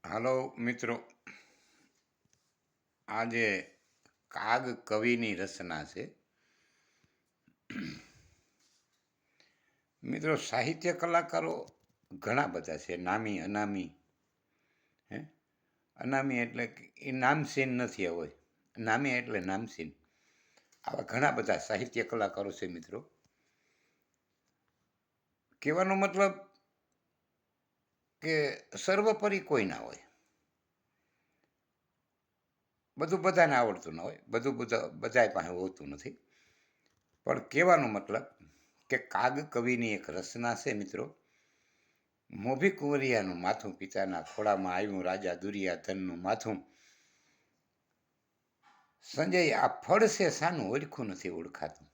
હાલો મિત્રો, આજે કાગ કવિની રચના છે. મિત્રો, સાહિત્ય કલાકારો ઘણા બધા છે, નામી અનામી. હે અનામી એટલે એ નામસીન નથી હોય, નામી એટલે નામસીન. આવા ઘણા બધા સાહિત્ય કલાકારો છે મિત્રો. કહેવાનો મતલબ કે સર્વોપરી કોઈ ના હોય, બધું બધાને આવડતું ના હોય, બધું બધાય પાસે હોતું નથી. પણ કહેવાનો મતલબ કે કાગ કવિની એક રચના છે મિત્રો. મોભી કુંવરિયાનું માથું પિતાના ખોળામાં આવ્યું, રાજા દુર્યાધનનું માથું. સંજય આ ફળ છે સાનું ઓળખું નથી ઓળખાતું.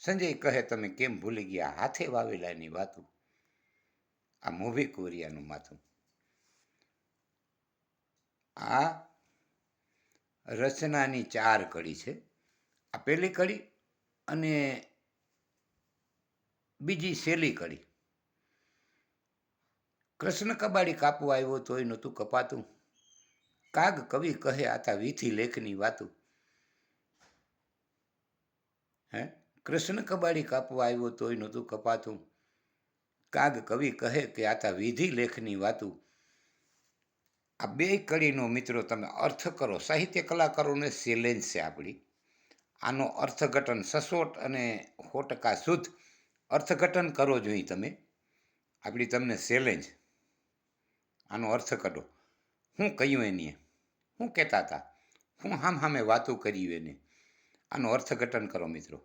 સંજય કહે તમે કેમ ભૂલી ગયા હાથે વાવેલાની વાતું. આ મોભી કુંવરિયાનું માથું. આ રચનાની 4 કડી છે. આ પહેલી કડી અને બીજી સહેલી કડી. કૃષ્ણ કબાડી કાપવા આવ્યો તોય નહોતું કપાતું. કાગ કવિ કહે આતા વીથી લેખની વાતું. કૃષ્ણ કબાડી કાપવા આવ્યો તોય નહોતું કપાતું. કાગ કવિ કહે કે આતા વિધિ લેખની વાતું. આ બે કડીનો મિત્રો તમે અર્થ કરો. સાહિત્ય કલાકારોને ચેલેન્જ છે આપણી. આનો અર્થઘટન સચોટ અને 100% શુદ્ધ અર્થઘટન કરો જોઈએ તમે. આપણી તમને ચેલેન્જ. આનો અર્થ કાઢો. શું કહ્યું એને, શું કહેતા હતા, શું સામે વાતો કરી એને. આનું અર્થઘટન કરો મિત્રો.